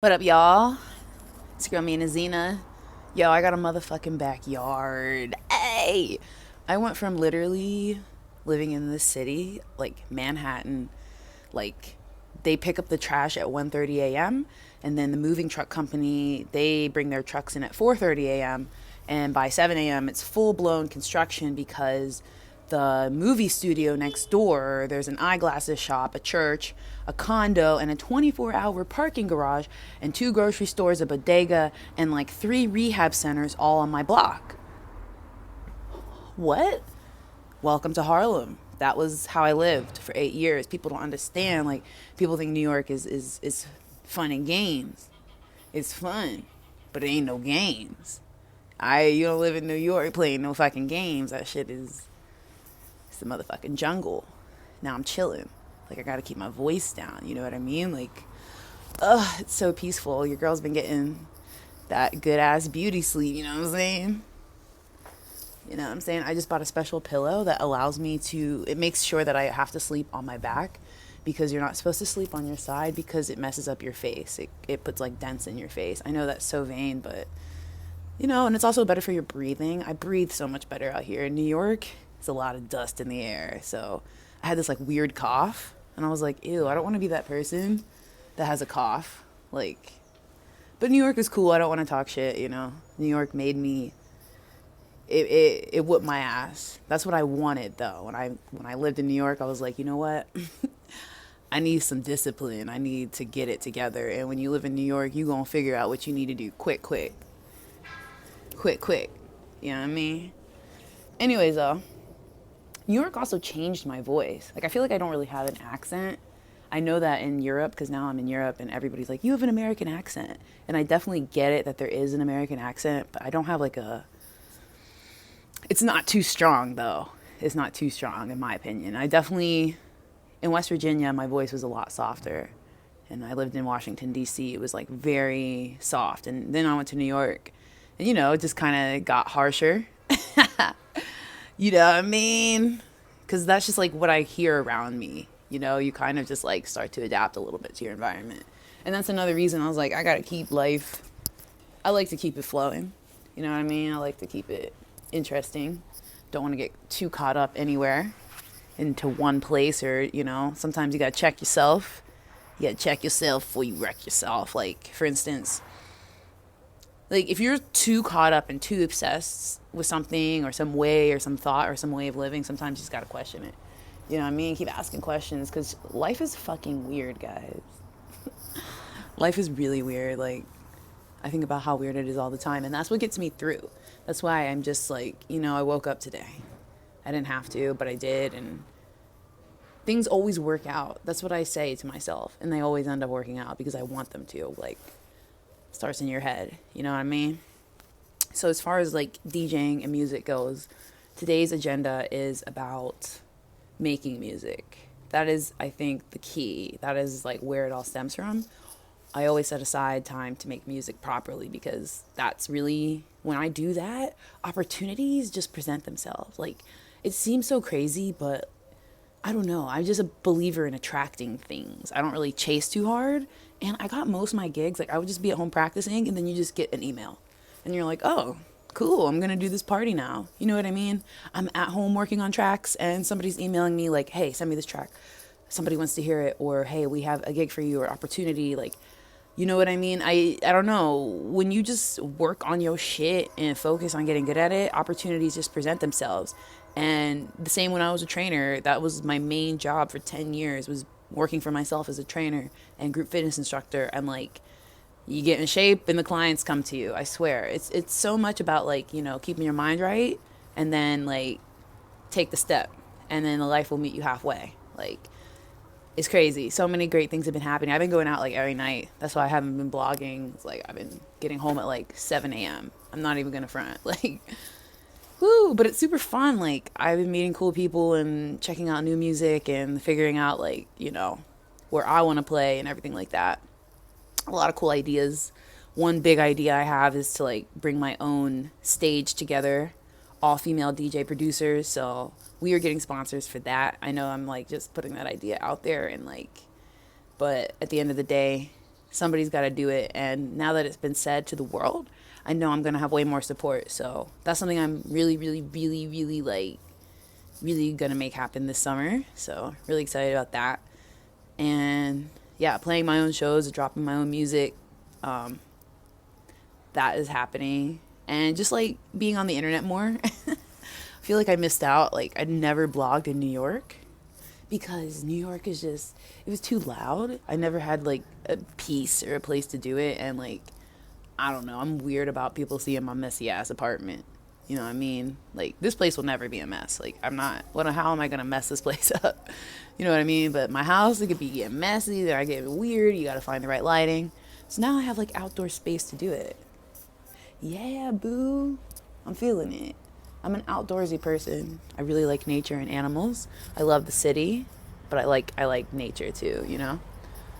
What up, y'all? It's your girl, me and Azina. Yo, I got a motherfucking backyard. Hey! I went from literally living in this city, like Manhattan, like they pick up the trash at 1:30 a.m. and then the moving truck company, they bring their trucks in at 4:30 a.m. and by 7 a.m. it's full-blown construction because the movie studio next door, there's an eyeglasses shop, a church, a condo, and a 24-hour parking garage, and two grocery stores, a bodega, and like three rehab centers all on my block. What? Welcome to Harlem. That was how I lived for 8 years. People don't understand. Like, people think New York is fun and games. It's fun, but it ain't no games. You don't live in New York playing no fucking games. That shit is, it's the motherfucking jungle. Now I'm chilling. Like, I gotta keep my voice down. You know what I mean? Like, it's so peaceful. Your girl's been getting that good ass beauty sleep. You know what I'm saying? You know what I'm saying? I just bought a special pillow that allows me to, it makes sure that I have to sleep on my back because you're not supposed to sleep on your side because it messes up your face. It puts like dents in your face. I know that's so vain, but and it's also better for your breathing. I breathe so much better out here. In New York, it's a lot of dust in the air. So I had this like weird cough and I was like, ew, I don't want to be that person that has a cough. Like, but New York is cool. I don't want to talk shit. New York made me it whooped my ass. That's what I wanted though. When I lived in New York, I was like, you know what? I need some discipline. I need to get it together. And when you live in New York, you gonna figure out what you need to do quick, quick, quick, quick. You know what I mean? Anyways, though, New York also changed my voice. Like, I feel like I don't really have an accent. I know that in Europe, because now I'm in Europe and everybody's like, you have an American accent. And I definitely get it that there is an American accent, but I don't have like it's not too strong though. It's not too strong in my opinion. I definitely, in West Virginia, my voice was a lot softer. And I lived in Washington, D.C. It was like very soft. And then I went to New York and, it just kind of got harsher. You know what I mean? Because that's just like what I hear around me. You kind of just like start to adapt a little bit to your environment. And that's another reason I was like, I got to keep life, I like to keep it flowing. You know what I mean? I like to keep it interesting. Don't want to get too caught up anywhere into one place or, sometimes you got to check yourself. You got to check yourself before you wreck yourself. Like, for instance, like if you're too caught up and too obsessed with something or some way or some thought or some way of living, sometimes you just got to question it. You know what I mean? Keep asking questions because life is fucking weird, guys. Life is really weird. Like, I think about how weird it is all the time, and that's what gets me through. That's why I'm just like, I woke up today. I didn't have to, but I did, and things always work out. That's what I say to myself, and they always end up working out because I want them to. Like, starts in your head, you know what I mean? So as far as like DJing and music goes, today's agenda is about making music. That is, I think, the key. That is like where it all stems from. I always set aside time to make music properly because that's really, when I do that, opportunities just present themselves. Like, it seems so crazy, but I don't know. I'm just a believer in attracting things. I don't really chase too hard. And I got most of my gigs, like, I would just be at home practicing, and then you just get an email. And you're like, oh, cool, I'm going to do this party now. You know what I mean? I'm at home working on tracks, and somebody's emailing me, like, hey, send me this track. Somebody wants to hear it, or hey, we have a gig for you, or opportunity, like, you know what I mean? I don't know. When you just work on your shit and focus on getting good at it, opportunities just present themselves. And the same when I was a trainer, that was my main job for 10 years was working for myself as a trainer and group fitness instructor. And like, you get in shape and the clients come to you. I swear. It's so much about like, keeping your mind right and then like take the step and then the life will meet you halfway. Like, it's crazy. So many great things have been happening. I've been going out like every night. That's why I haven't been blogging. It's like I've been getting home at like 7 a.m. I'm not even going to front. Like, woo, but it's super fun. Like, I've been meeting cool people and checking out new music and figuring out like, where I want to play and everything like that. A lot of cool ideas. One big idea I have is to like bring my own stage together, all female DJ producers. So we are getting sponsors for that. I know I'm like just putting that idea out there and like, but at the end of the day, somebody's got to do it. And now that it's been said to the world, I know I'm going to have way more support. So that's something I'm really, really, really, really really going to make happen this summer. So really excited about that. And yeah, playing my own shows, dropping my own music. That is happening. And just like being on the internet more. I feel like I missed out. Like I never blogged in New York because New York is just, it was too loud. I never had like a piece or a place to do it. And like, I don't know, I'm weird about people seeing my messy ass apartment. You know what I mean? Like this place will never be a mess. Like I'm not, how am I going to mess this place up? You know what I mean? But my house, it could be getting messy. Then I get weird. You got to find the right lighting. So now I have like outdoor space to do it. Yeah, boo. I'm feeling it. I'm an outdoorsy person. I really like nature and animals. I love the city, but I like nature too, you know?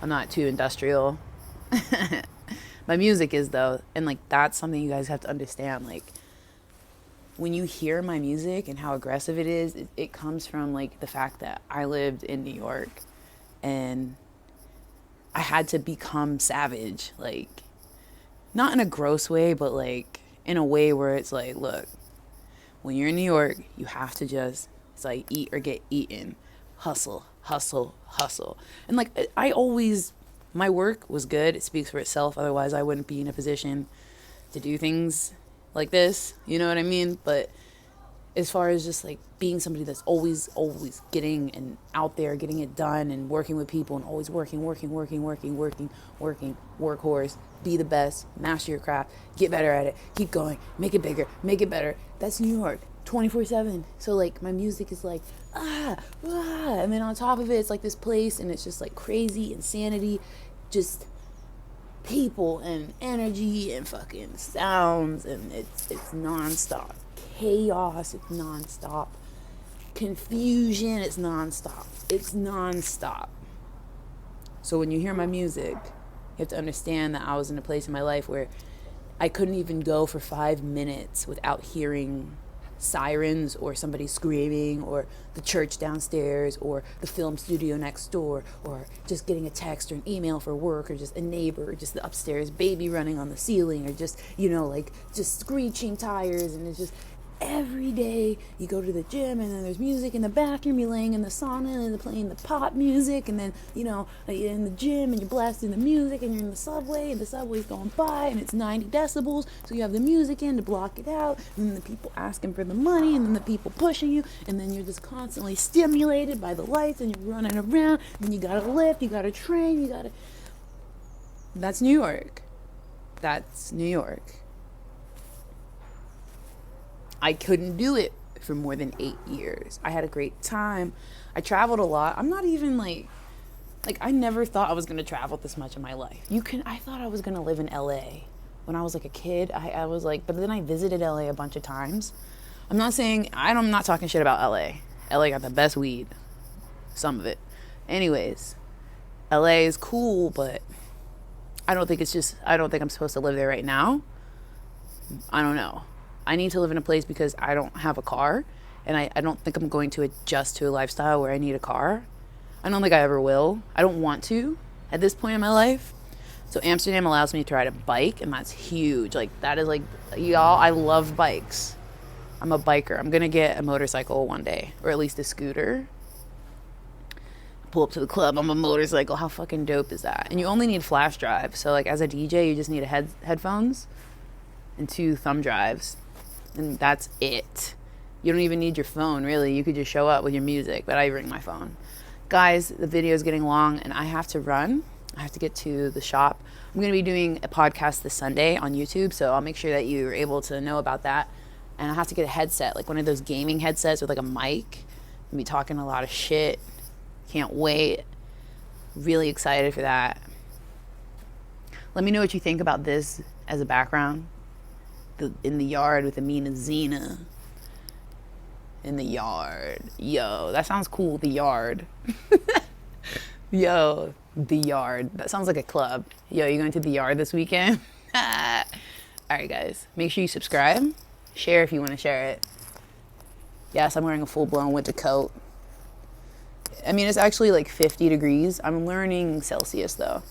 I'm not too industrial. My music is though, and like that's something you guys have to understand. Like when you hear my music and how aggressive it is, it comes from like the fact that I lived in New York and I had to become savage, like not in a gross way, but like in a way where it's like, look, when you're in New York, you have to just, it's like eat or get eaten. Hustle, hustle, hustle. And like, my work was good. It speaks for itself. Otherwise, I wouldn't be in a position to do things like this. You know what I mean? But as far as just like being somebody that's always getting and out there, getting it done and working with people and always working, workhorse, be the best, master your craft, get better at it, keep going, make it bigger, make it better. That's New York, 24/7. So like my music is like, and then on top of it, it's like this place and it's just like crazy insanity, just people and energy and fucking sounds, and it's nonstop. Chaos, it's nonstop. Confusion, it's nonstop. It's nonstop. So when you hear my music, you have to understand that I was in a place in my life where I couldn't even go for 5 minutes without hearing sirens or somebody screaming or the church downstairs or the film studio next door or just getting a text or an email for work or just a neighbor or just the upstairs baby running on the ceiling or just, you know, like just screeching tires. And it's just every day you go to the gym and then there's music in the bathroom, you're laying in the sauna and they're playing the pop music, and then, you know, you're in the gym and you're blasting the music and you're in the subway and the subway's going by and it's 90 decibels, so you have the music in to block it out, and then the people asking for the money and then the people pushing you, and then you're just constantly stimulated by the lights and you're running around, and you gotta lift, you gotta train, that's New York. That's New York. I couldn't do it for more than 8 years. I had a great time. I traveled a lot. I'm not even like I never thought I was going to travel this much in my life. I thought I was going to live in LA when I was like a kid. I was like, but then I visited LA a bunch of times. I'm not talking shit about LA. LA got the best weed. Some of it. Anyways, LA is cool, but I don't think I'm supposed to live there right now. I don't know. I need to live in a place because I don't have a car, and I don't think I'm going to adjust to a lifestyle where I need a car. I don't think I ever will. I don't want to at this point in my life. So Amsterdam allows me to ride a bike, and that's huge. Like, that is like, y'all, I love bikes. I'm a biker. I'm going to get a motorcycle one day, or at least a scooter. Pull up to the club on a motorcycle. How fucking dope is that? And you only need flash drive. So like as a DJ, you just need headphones and 2 thumb drives. And that's it. You don't even need your phone, really. You could just show up with your music, but I bring my phone. Guys, the video is getting long and I have to run. I have to get to the shop. I'm going to be doing a podcast this Sunday on YouTube, so I'll make sure that you're able to know about that. And I have to get a headset, like one of those gaming headsets with like a mic. I'll be talking a lot of shit. Can't wait. Really excited for that. Let me know what you think about this as a background. In the yard with Amina Zena. In the yard. Yo, that sounds cool, the yard. Yo, the yard. That sounds like a club. Yo, you going to the yard this weekend? Alright guys, make sure you subscribe. Share if you want to share it. Yes, I'm wearing a full-blown winter coat. I mean, it's actually like 50 degrees. I'm learning Celsius though.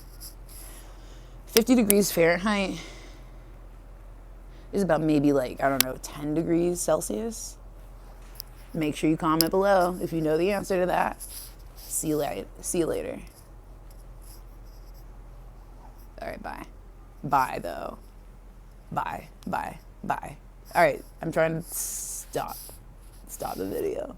50 degrees Fahrenheit is about maybe like, I don't know, 10 degrees Celsius. Make sure you comment below if you know the answer to that. See you later. All right, bye. Bye, though. Bye. All right, I'm trying to stop the video.